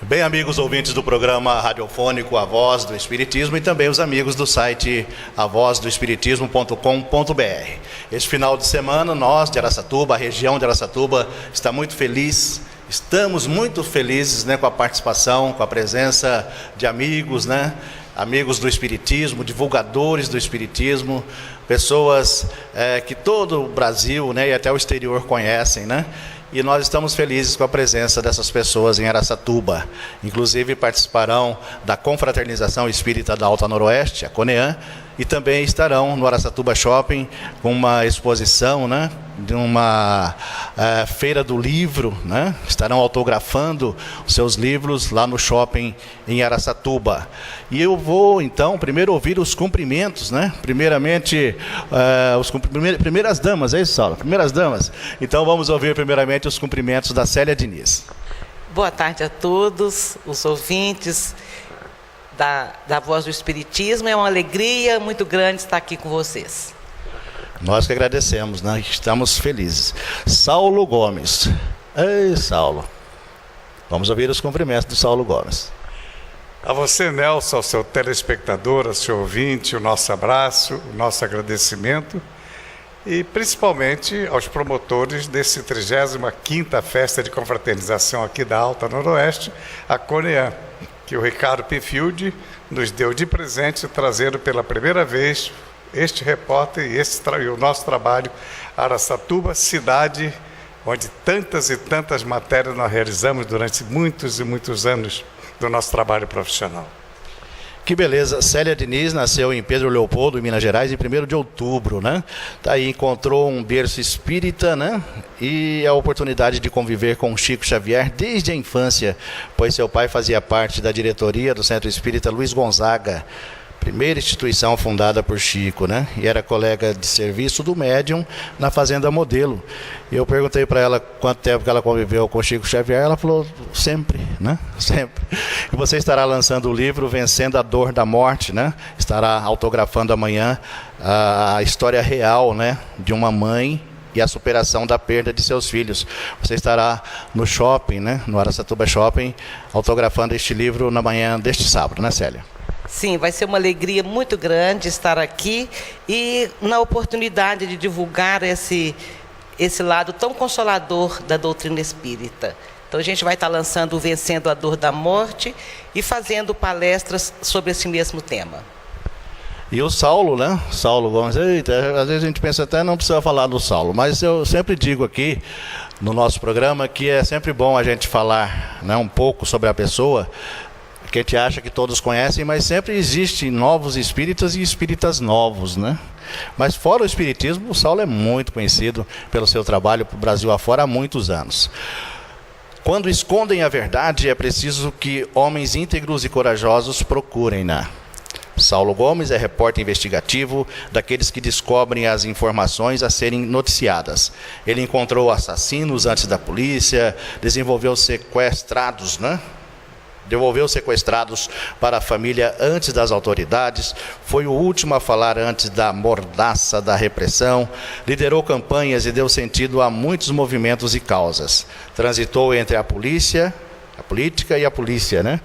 Bem, amigos ouvintes do programa radiofônico A Voz do Espiritismo e também os amigos do site avozdoespiritismo.com.br. Este final de semana, nós de Araçatuba, a região de Araçatuba, está muito feliz. Estamos muito felizes, com a participação, com a presença de amigos, amigos do Espiritismo, divulgadores do Espiritismo, pessoas que todo o Brasil, e até o exterior conhecem, E nós estamos felizes com a presença dessas pessoas em Araçatuba. Inclusive participarão da Confraternização Espírita da Alta Noroeste, a CONEAN, e também estarão no Araçatuba Shopping com uma exposição, de uma feira do livro, Estarão autografando os seus livros lá no shopping em Araçatuba. E eu vou, então, primeiro ouvir os cumprimentos, Primeiramente, primeiras damas, é isso, Saulo? Primeiras damas. Então vamos ouvir primeiramente os cumprimentos da Célia Diniz. Boa tarde a todos, os ouvintes da Voz do Espiritismo. É uma alegria muito grande estar aqui com vocês. Nós que agradecemos, Estamos felizes. Saulo Gomes. Ei, Saulo. Vamos ouvir os cumprimentos do Saulo Gomes. A você, Nelson, ao seu telespectador, ao seu ouvinte, o nosso abraço, o nosso agradecimento e principalmente aos promotores desse 35ª Festa de Confraternização aqui da Alta Noroeste, a CONEAN, que o Ricardo Pinfield nos deu de presente, trazendo pela primeira vez este repórter e o nosso trabalho, Araçatuba, cidade onde tantas e tantas matérias nós realizamos durante muitos e muitos anos do nosso trabalho profissional. Que beleza. Célia Diniz nasceu em Pedro Leopoldo, em Minas Gerais, em 1º de outubro, Daí encontrou um berço espírita, E a oportunidade de conviver com Chico Xavier desde a infância, pois seu pai fazia parte da diretoria do Centro Espírita Luiz Gonzaga, primeira instituição fundada por Chico, E era colega de serviço do médium na Fazenda Modelo. E eu perguntei para ela quanto tempo que ela conviveu com Chico Xavier. Ela falou, sempre, Sempre. E você estará lançando o livro Vencendo a Dor da Morte, Estará autografando amanhã a história real, de uma mãe e a superação da perda de seus filhos. Você estará no shopping, no Araçatuba Shopping, autografando este livro na manhã deste sábado, Célia? Sim, vai ser uma alegria muito grande estar aqui e na oportunidade de divulgar esse lado tão consolador da doutrina espírita. Então a gente vai estar lançando o Vencendo a Dor da Morte e fazendo palestras sobre esse mesmo tema. E o Saulo, Saulo Gomes, às vezes a gente pensa até não precisa falar do Saulo, mas eu sempre digo aqui no nosso programa que é sempre bom a gente falar um pouco sobre a pessoa, que a gente acha que todos conhecem, mas sempre existem novos espíritas e espíritas novos, Mas fora o espiritismo, o Saulo é muito conhecido pelo seu trabalho para o Brasil afora há muitos anos. Quando escondem a verdade, é preciso que homens íntegros e corajosos procurem-na. Saulo Gomes é repórter investigativo daqueles que descobrem as informações a serem noticiadas. Ele encontrou assassinos antes da polícia, devolveu sequestrados para a família antes das autoridades, foi o último a falar antes da mordaça da repressão, liderou campanhas e deu sentido a muitos movimentos e causas. Transitou entre a política e a polícia,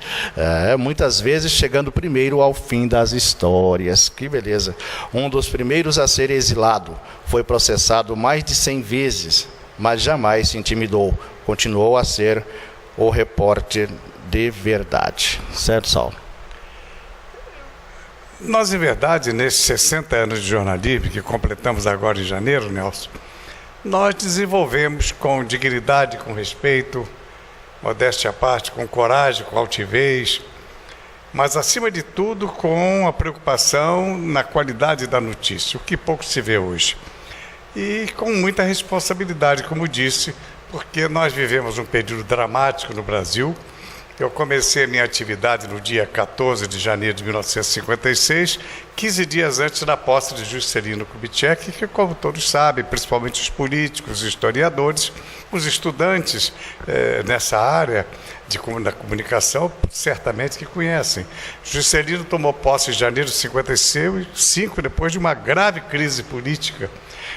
muitas vezes chegando primeiro ao fim das histórias. Que beleza. Um dos primeiros a ser exilado, foi processado mais de 100 vezes, mas jamais se intimidou. Continuou a ser o repórter de verdade. Certo, Saulo? Nós, em verdade, nesses 60 anos de jornalismo, que completamos agora em janeiro, Nelson, nós desenvolvemos com dignidade, com respeito, modéstia à parte, com coragem, com altivez, mas, acima de tudo, com a preocupação na qualidade da notícia, o que pouco se vê hoje. E com muita responsabilidade, como disse, porque nós vivemos um período dramático no Brasil. Eu comecei a minha atividade no dia 14 de janeiro de 1956, 15 dias antes da posse de Juscelino Kubitschek, que, como todos sabem, principalmente os políticos, os historiadores, os estudantes nessa área da comunicação, certamente que conhecem. Juscelino tomou posse em janeiro de 1955, depois de uma grave crise política,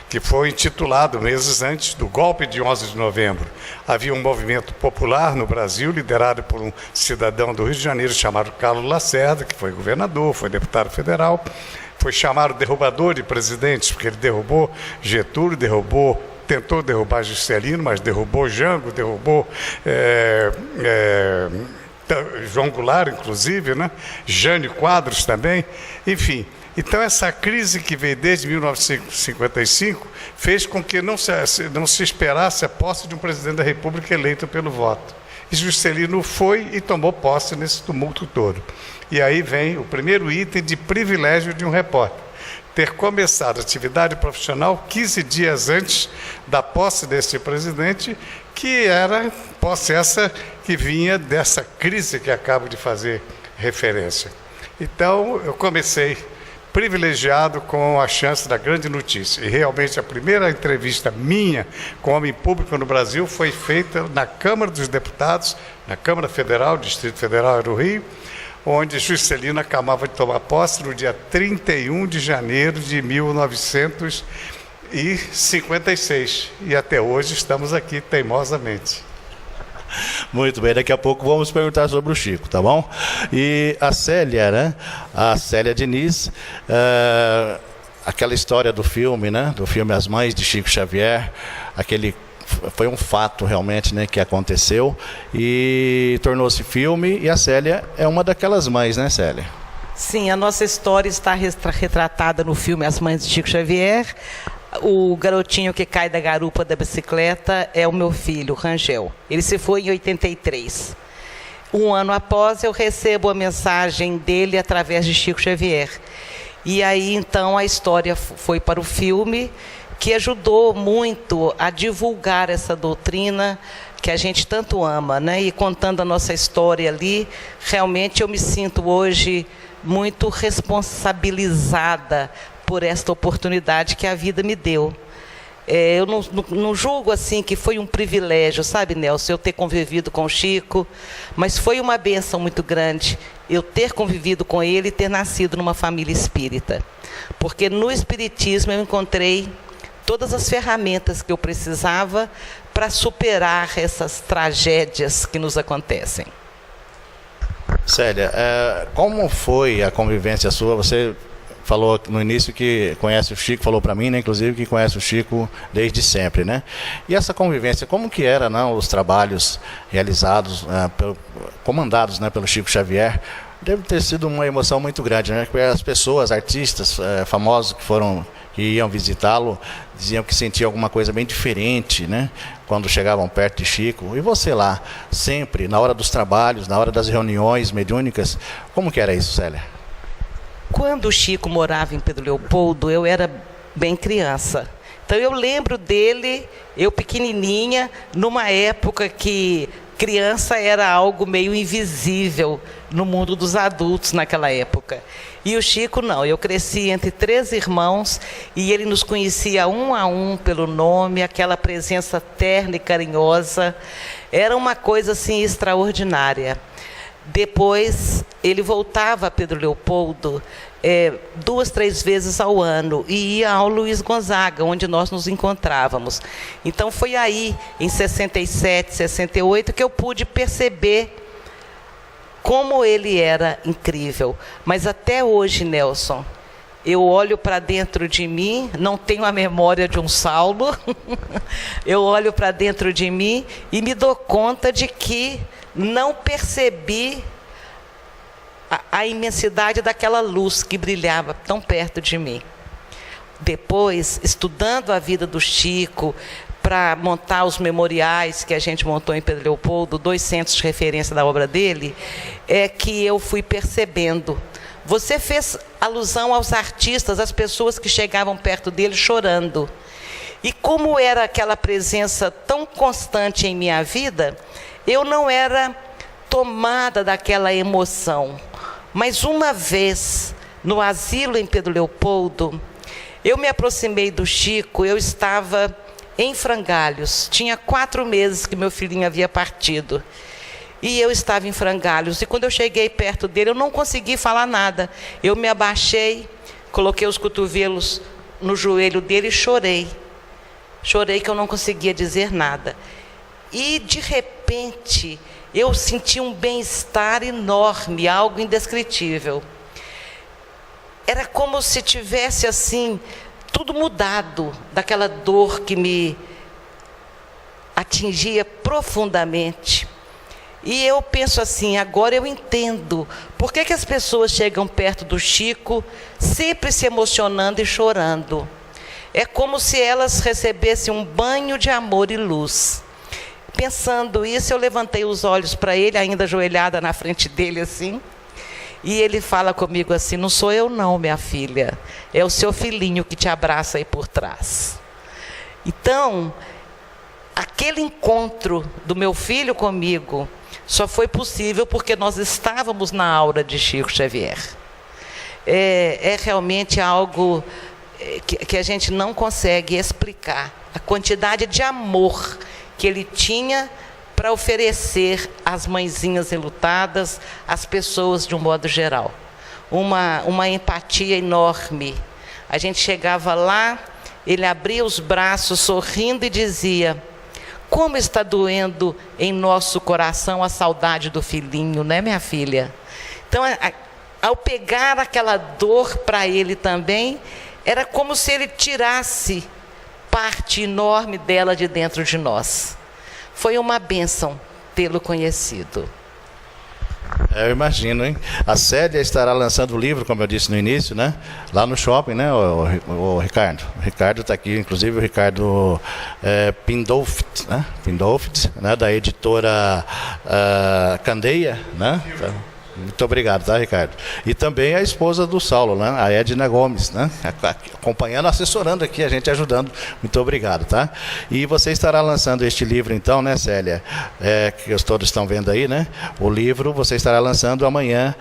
que foi intitulado meses antes do golpe de 11 de novembro. Havia um movimento popular no Brasil, liderado por um cidadão do Rio de Janeiro chamado Carlos Lacerda, que foi governador, foi deputado federal, foi chamado derrubador de presidentes, porque ele derrubou Getúlio, tentou derrubar Juscelino, mas derrubou Jango, derrubou João Goulart, inclusive, né? Jânio Quadros também, enfim. Então, essa crise que veio desde 1955 fez com que não se esperasse a posse de um presidente da República eleito pelo voto. E Juscelino foi e tomou posse nesse tumulto todo. E aí vem o primeiro item de privilégio de um repórter: ter começado a atividade profissional 15 dias antes da posse desse presidente, que era posse essa que vinha dessa crise que acabo de fazer referência. Então, eu comecei privilegiado com a chance da grande notícia. E realmente a primeira entrevista minha com homem público no Brasil foi feita na Câmara dos Deputados, na Câmara Federal, Distrito Federal do Rio, onde Juscelino acabava de tomar posse no dia 31 de janeiro de 1956. E até hoje estamos aqui teimosamente. Muito bem, daqui a pouco vamos perguntar sobre o Chico, tá bom? E a Célia, né? A Célia Diniz, aquela história do filme, né? Do filme As Mães de Chico Xavier, foi um fato realmente, né, que aconteceu e tornou-se filme, e a Célia é uma daquelas mães, né, Célia? Sim, a nossa história está retratada no filme As Mães de Chico Xavier. O garotinho que cai da garupa da bicicleta é o meu filho, Rangel. Ele se foi em 83. Um ano após, eu recebo a mensagem dele através de Chico Xavier. E aí, então, a história foi para o filme, que ajudou muito a divulgar essa doutrina que a gente tanto ama, né? E contando a nossa história ali, realmente eu me sinto hoje muito responsabilizada por esta oportunidade que a vida me deu. Eu não julgo assim que foi um privilégio, sabe, Nelson, eu ter convivido com o Chico, mas foi uma bênção muito grande eu ter convivido com ele e ter nascido numa família espírita. Porque no espiritismo eu encontrei todas as ferramentas que eu precisava para superar essas tragédias que nos acontecem. Célia, como foi a convivência sua? Você falou no início que conhece o Chico, falou para mim, né, inclusive, que conhece o Chico desde sempre, né? E essa convivência, como que era, não, os trabalhos realizados, comandados, né, pelo Chico Xavier? Deve ter sido uma emoção muito grande, né? Porque as pessoas, artistas famosos que iam visitá-lo, diziam que sentiam alguma coisa bem diferente, né, quando chegavam perto de Chico. E você lá, sempre, na hora dos trabalhos, na hora das reuniões mediúnicas, como que era isso, Célia? Quando o Chico morava em Pedro Leopoldo, eu era bem criança. Então eu lembro dele, eu pequenininha, numa época que criança era algo meio invisível no mundo dos adultos naquela época. E o Chico não, eu cresci entre 3 irmãos e ele nos conhecia um a um pelo nome, aquela presença terna e carinhosa. Era uma coisa assim extraordinária. Depois ele voltava a Pedro Leopoldo 2, 3 vezes ao ano e ia ao Luiz Gonzaga, onde nós nos encontrávamos. Então foi aí, em 67, 68, que eu pude perceber como ele era incrível. Mas até hoje, Nelson, eu olho para dentro de mim, não tenho a memória de um Saulo, eu olho para dentro de mim e me dou conta de que não percebi a imensidade daquela luz que brilhava tão perto de mim. Depois, estudando a vida do Chico, para montar os memoriais que a gente montou em Pedro Leopoldo, 2 centros de referência da obra dele, é que eu fui percebendo. Você fez alusão aos artistas, às pessoas que chegavam perto dele chorando. E como era aquela presença tão constante em minha vida, eu não era tomada daquela emoção. Mas uma vez, no asilo em Pedro Leopoldo, eu me aproximei do Chico, eu estava em frangalhos, tinha 4 meses que meu filhinho havia partido. E eu estava em frangalhos, e quando eu cheguei perto dele, eu não consegui falar nada. Eu me abaixei, coloquei os cotovelos no joelho dele e chorei. Chorei que eu não conseguia dizer nada. E, de repente, eu senti um bem-estar enorme, algo indescritível. Era como se tivesse, assim, tudo mudado daquela dor que me atingia profundamente. E eu penso assim, agora eu entendo por que as pessoas chegam perto do Chico sempre se emocionando e chorando. É como se elas recebessem um banho de amor e luz. Pensando isso, eu levantei os olhos para ele, ainda ajoelhada na frente dele assim, e ele fala comigo assim: não sou eu não, minha filha, é o seu filhinho que te abraça aí por trás. Então, aquele encontro do meu filho comigo só foi possível porque nós estávamos na aura de Chico Xavier. É realmente algo que a gente não consegue explicar, a quantidade de amor que ele tinha para oferecer às mãezinhas enlutadas, às pessoas de um modo geral. Uma empatia enorme. A gente chegava lá, ele abria os braços sorrindo e dizia: como está doendo em nosso coração a saudade do filhinho, né, minha filha? Então, ao pegar aquela dor para ele também, era como se ele tirasse parte enorme dela de dentro de nós. Foi uma bênção tê-lo conhecido. Eu imagino, hein? A Célia estará lançando o livro, como eu disse no início, né? Lá no shopping, né, o Ricardo? O Ricardo está aqui, inclusive o Ricardo Pindolft, né? Pindolft, né? Da editora Candeia, né? Muito obrigado, tá, Ricardo? E também a esposa do Saulo, né? A Edna Gomes, né? Acompanhando, assessorando aqui, a gente ajudando. Muito obrigado, tá? E você estará lançando este livro, então, né, Célia? Que todos estão vendo aí, né? O livro você estará lançando amanhã.